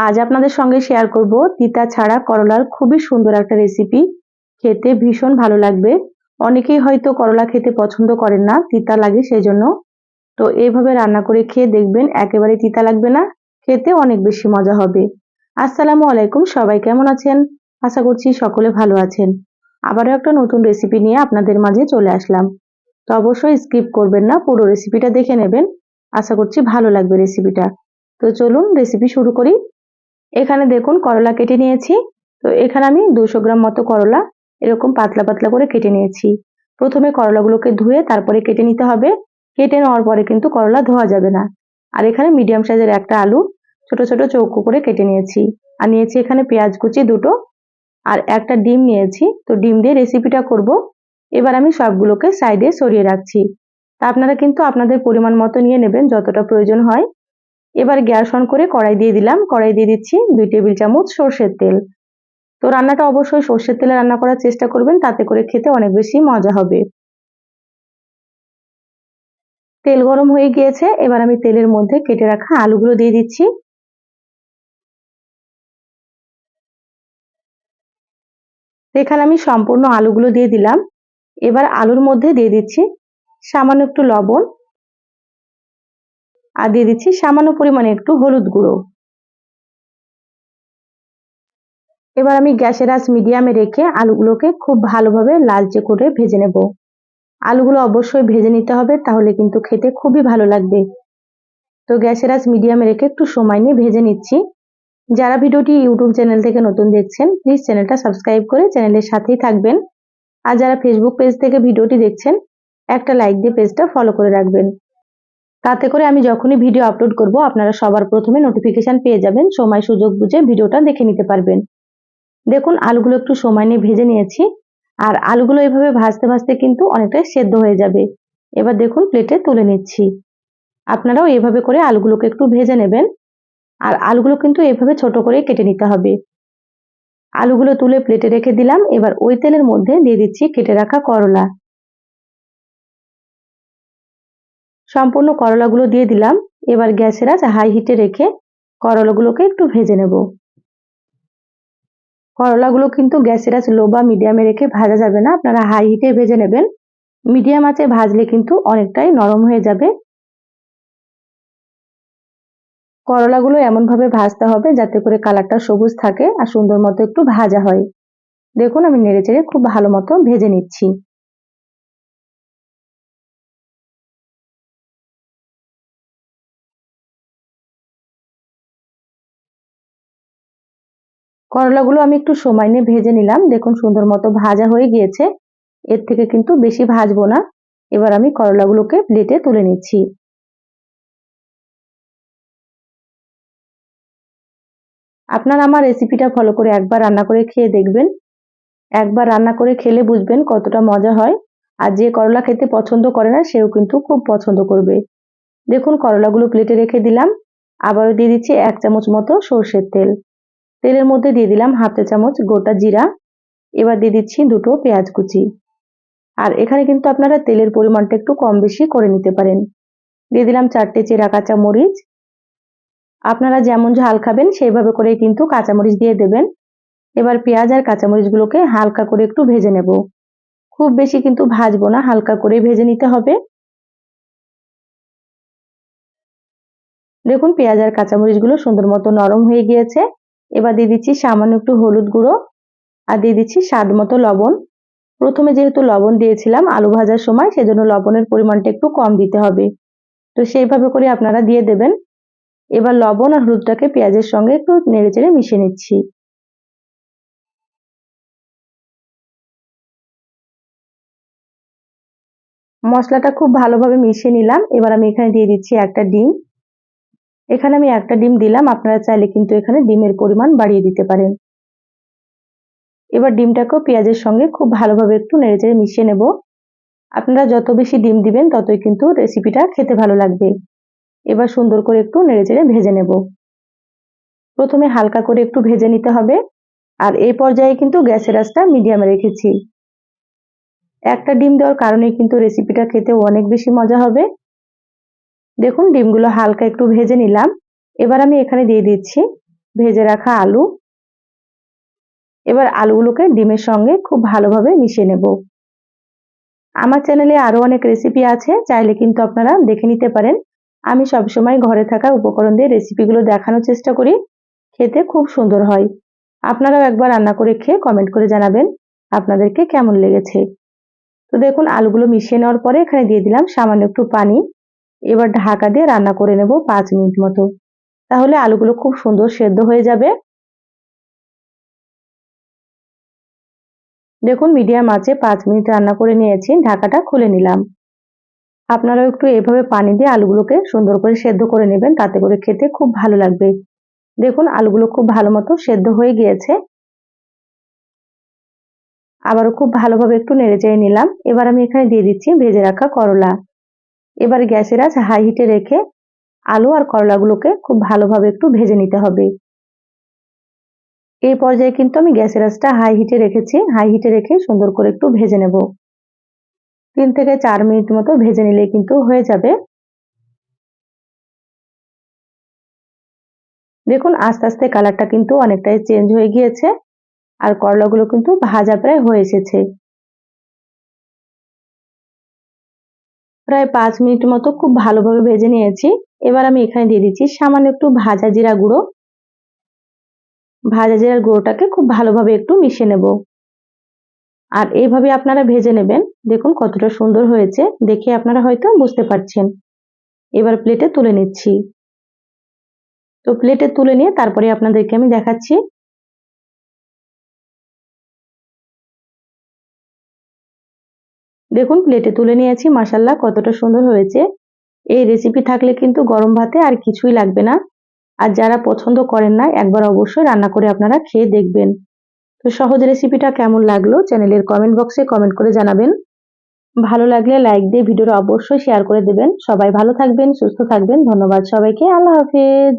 আজ আপনাদের সঙ্গে শেয়ার করব তিতা ছাড়া করলার খুবই সুন্দর একটা রেসিপি। খেতে ভীষণ ভালো লাগবে। অনেকেই হয়তো করলা খেতে পছন্দ করেন না, তিতা লাগে সেই জন্য। তো এইভাবে রান্না করে খেয়ে দেখবেন, একেবারে তিতা লাগবে না, খেতে অনেক বেশি মজা হবে। আসসালামু আলাইকুম, সবাই কেমন আছেন? আশা করছি সকলে ভালো আছেন। আবারও একটা নতুন রেসিপি নিয়ে আপনাদের মাঝে চলে আসলাম। তো অবশ্যই স্কিপ করবেন না, পুরো রেসিপিটা দেখে নেবেন। আশা করছি ভালো লাগবে রেসিপিটা। তো চলুন রেসিপি শুরু করি। এখানে দেখুন করলা কেটে নিয়েছি। তো এখানে আমি 200 গ্রাম মতো করলা এরকম পাতলা পাতলা করে কেটে নিয়েছি। প্রথমে করলাগুলোকে ধুয়ে তারপরে কেটে নিতে হবে। কেটে নেওয়ার পরে কিন্তু করলা ধোয়া যাবে না। আর এখানে মিডিয়াম সাইজের একটা আলু ছোট ছোট চৌকো করে কেটে নিয়েছি। আর নিয়েছি এখানে পেঁয়াজ কুচি দুটো, আর একটা ডিম নিয়েছি। তো ডিম দিয়ে রেসিপিটা করব। এবার আমি সবগুলোকে সাইডে সরিয়ে রাখছি। তা আপনারা কিন্তু আপনাদের পরিমাণ মতো নিয়ে নেবেন, যতটা প্রয়োজন হয়। এবার গ্যাস অন করে কড়াই দিয়ে দিলাম। কড়াই দিয়ে দিচ্ছি 2 টেবিল চামচ সর্ষের তেল। তো রান্নাটা অবশ্যই সর্ষের তেলে রান্না করার চেষ্টা করবেন, তাতে করে খেতে অনেক বেশি মজা হবে। তেল গরম হয়ে গিয়েছে, এবার আমি তেলের মধ্যে কেটে রাখা আলুগুলো দিয়ে দিচ্ছি। এখানে আমি সম্পূর্ণ আলুগুলো দিয়ে দিলাম। এবার আলুর মধ্যে দিয়ে দিচ্ছি সামান্য একটু লবণ, আর দিয়ে দিচ্ছি সামান্য পরিমাণে একটু হলুদ গুঁড়ো। এবার আমি গ্যাসের আঁচ মিডিয়ামে রেখে আলুগুলোকে খুব ভালোভাবে লালচে করে ভেজে নেব। আলুগুলো অবশ্যই ভেজে নিতে হবে, তাহলে কিন্তু খেতে খুবই ভালো লাগবে। তো গ্যাসের আঁচ মিডিয়ামে রেখে একটু সময় নিয়ে ভেজে নিচ্ছি। যারা ভিডিওটি ইউটিউব চ্যানেল থেকে নতুন দেখছেন, প্লিজ চ্যানেলটা সাবস্ক্রাইব করে চ্যানেলের সাথেই থাকবেন। আর যারা ফেসবুক পেজ থেকে ভিডিওটি দেখছেন, একটা লাইক দিয়ে পেজটা ফলো করে রাখবেন। তাতে করে আমি যখনই ভিডিও আপলোড করব, আপনারা সবার প্রথমে নোটিফিকেশন পেয়ে যাবেন। সময় সুযোগ বুঝে ভিডিওটা দেখে নিতে পারবেন। দেখুন আলুগুলো একটু সময় নিয়ে ভেজে নিয়েছি। আর আলুগুলো এভাবে ভাজতে ভাজতে কিন্তু অনেকটাই সেদ্ধ হয়ে যাবে। এবার দেখুন প্লেটে তুলে নিচ্ছি। আপনারাও এভাবে করে আলুগুলোকে একটু ভেজে নেবেন। আর আলুগুলো কিন্তু এভাবে ছোট করে কেটে নিতে হবে। আলুগুলো তুলে প্লেটে রেখে দিলাম। এবার ওই তেলের মধ্যে দিয়ে দিচ্ছি কেটে রাখা করলা। সম্পূর্ণ করলাগুলো দিয়ে দিলাম। এবার গ্যাসের আঁচ হাই হিটে রেখে করলাগুলোকে একটু ভেজে নেব। করলাগুলো কিন্তু গ্যাসের আঁচ লো বা মিডিয়ামে রেখে ভাজা যাবে না, আপনারা হাই হিটে ভেজে নেবেন। মিডিয়াম আঁচে ভাজলে কিন্তু অনেকটাই নরম হয়ে যাবে। করলাগুলো এমন ভাবে ভাজতে হবে যাতে করে কালারটা সবুজ থাকে আর সুন্দর মতো একটু ভাজা হয়। দেখুন আমি নেড়েচেড়ে খুব ভালো মতো ভেজে নিচ্ছি। করলাগুলো আমি একটু সময় নিয়ে ভেজে নিলাম। দেখুন সুন্দর মতো ভাজা হয়ে গিয়েছে। এর থেকে কিন্তু বেশি ভাজবো না। এবার আমি করলাগুলোকে প্লেটে তুলে নিচ্ছি। আপনারা আমার রেসিপিটা ফলো করে একবার রান্না করে খেয়ে দেখবেন। একবার রান্না করে খেলে বুঝবেন কতটা মজা হয়। আর যে করলা খেতে পছন্দ করে না, সেও কিন্তু খুব পছন্দ করবে। দেখুন করলাগুলো প্লেটে রেখে দিলাম। আবারও দিয়ে দিচ্ছি 1 চামচ মতো সর্ষের তেল। তেলের মধ্যে দিয়ে দিলাম হাফ চা চামচ গোটা জিরা। এবার দিয়ে দিচ্ছি দুটো পেঁয়াজ কুচি। আর এখানে কিন্তু আপনারা তেলের পরিমাণটা একটু কম বেশি করে নিতে পারেন। দিয়ে দিলাম 4টে চেরা কাঁচা মরিচ। আপনারা যেমন ঝাল খাবেন সেইভাবে করে কিন্তু কাঁচামরিচ দিয়ে দেবেন। এবার পেঁয়াজ আর কাঁচামরিচগুলোকে হালকা করে একটু ভেজে নেব। খুব বেশি কিন্তু ভাজবো না, হালকা করে ভেজে নিতে হবে। দেখুন পেঁয়াজ আর কাঁচামরিচগুলো সুন্দর মতো নরম হয়ে গিয়েছে। এবার দিয়ে দিচ্ছি সামান্য একটু হলুদ গুঁড়ো, আর দিয়ে দিচ্ছি স্বাদ মতো লবণ। প্রথমে যেহেতু লবণ দিয়েছিলাম আলু ভাজার সময়, সেজন্য লবণের পরিমাণটা একটু কম দিতে হবে। তো সেইভাবে করে আপনারা দিয়ে দেবেন। এবার লবণ আর হলুদটাকে পেঁয়াজের সঙ্গে একটু নেড়েচেড়ে মিশিয়ে নিচ্ছি। মশলাটা খুব ভালোভাবে মিশিয়ে নিলাম। এবার আমি এখানে দিয়ে দিচ্ছি একটা ডিম। এখানে আমি একটা ডিম দিলাম, আপনারা চাইলে কিন্তু এখানে ডিমের পরিমাণ বাড়িয়ে দিতে পারেন। এবার ডিমটাকেও পেঁয়াজের সঙ্গে খুব ভালোভাবে একটু নেড়েচেড়ে মিশিয়ে নেব। আপনারা যত বেশি ডিম দিবেন ততই কিন্তু রেসিপিটা খেতে ভালো লাগবে। এবার সুন্দর করে একটু নেড়েচেড়ে ভেজে নেব। প্রথমে হালকা করে একটু ভেজে নিতে হবে। আর এই পর্যায়ে কিন্তু গ্যাসের আঁচটা মিডিয়ামে রেখেছি। একটা ডিম দেওয়ার কারণে কিন্তু রেসিপিটা খেতে অনেক বেশি মজা হবে। দেখুন ডিমগুলো হালকা একটু ভেজে নিলাম। এবার আমি এখানে দিয়ে দিচ্ছি ভেজে রাখা আলু। এবার আলুগুলোকে ডিমের সঙ্গে খুব ভালোভাবে মিশিয়ে নেব। আমার চ্যানেলে আরো অনেক রেসিপি আছে, চাইলে কিন্তু আপনারা দেখে নিতে পারেন। আমি সবসময় ঘরে থাকা উপকরণ দিয়ে রেসিপিগুলো দেখানোর চেষ্টা করি, খেতে খুব সুন্দর হয়। আপনারাও একবার রান্না করে খেয়ে কমেন্ট করে জানাবেন আপনাদেরকে কেমন লেগেছে। তো দেখুন আলুগুলো মিশিয়ে নেওয়ার পরে এখানে দিয়ে দিলাম সামান্য একটু পানি। এবার ঢাকা দিয়ে রান্না করে নেব 5 মিনিট মতো, তাহলে আলুগুলো খুব সুন্দর সেদ্ধ হয়ে যাবে। দেখুন মিডিয়াম আঁচে 5 মিনিট রান্না করে নিয়েছি, ঢাকাটা খুলে নিলাম। আপনারাও একটু এভাবে পানি দিয়ে আলুগুলোকে সুন্দর করে সেদ্ধ করে নেবেন, তাতে করে খেতে খুব ভালো লাগবে। দেখুন আলুগুলো খুব ভালো মতো সেদ্ধ হয়ে গিয়েছে। আবারও খুব ভালোভাবে একটু নেড়েচেড়ে নিলাম। এবার আমি এখানে দিয়ে দিচ্ছি ভেজে রাখা করলা। এবার গ্যাসের আঁচ হাই হিটে রেখে আলু আর করলাগুলোকে খুব ভালোভাবে একটু ভেজে নিতে হবে। এই পর্যায়ে কিন্তু আমি গ্যাসের আঁচটা হাই হিটে রেখেছি, হাই হিটে রেখে সুন্দর করে একটু ভেজে নেব। 3 থেকে 4 মিনিট মতো ভেজে নিলে কিন্তু হয়ে যাবে। দেখুন আস্তে আস্তে কালারটা কিন্তু অনেকটাই চেঞ্জ হয়ে গিয়েছে, আর করলাগুলো কিন্তু ভাজা প্রায় হয়ে এসেছে। প্রায় 5 মিনিট মতো খুব ভালোভাবে ভেজে নিয়েছি। এবার আমি এখানে দিয়ে দিচ্ছি সামান্য একটু ভাজা জিরা গুঁড়ো। ভাজা জিরার গুঁড়োটাকে খুব ভালোভাবে একটু মিশিয়ে নেব। আর এইভাবে আপনারা ভেজে নেবেন। দেখুন কতটা সুন্দর হয়েছে, দেখে আপনারা হয়তো বুঝতে পারছেন। এবার প্লেটে তুলে নিচ্ছি। তো প্লেটে তুলে নিয়ে তারপরে আপনাদেরকে আমি দেখাচ্ছি। দেখুন প্লেটে তুলে নিয়েছি, মাশাআল্লাহ কতটা সুন্দর হয়েছে। এই রেসিপি থাকলে কিন্তু গরম ভাতে আর কিছুই লাগবে না। আর যারা পছন্দ করেন না, একবার অবশ্যই রান্না করে আপনারা খেয়ে দেখবেন। তো সহজ রেসিপিটা কেমন লাগলো চ্যানেলের কমেন্ট বক্সে কমেন্ট করে জানাবেন। ভালো লাগলে লাইক দিয়ে ভিডিওটা অবশ্যই শেয়ার করে দেবেন। সবাই ভালো থাকবেন, সুস্থ থাকবেন। ধন্যবাদ সবাইকে। আল্লাহ হাফেজ।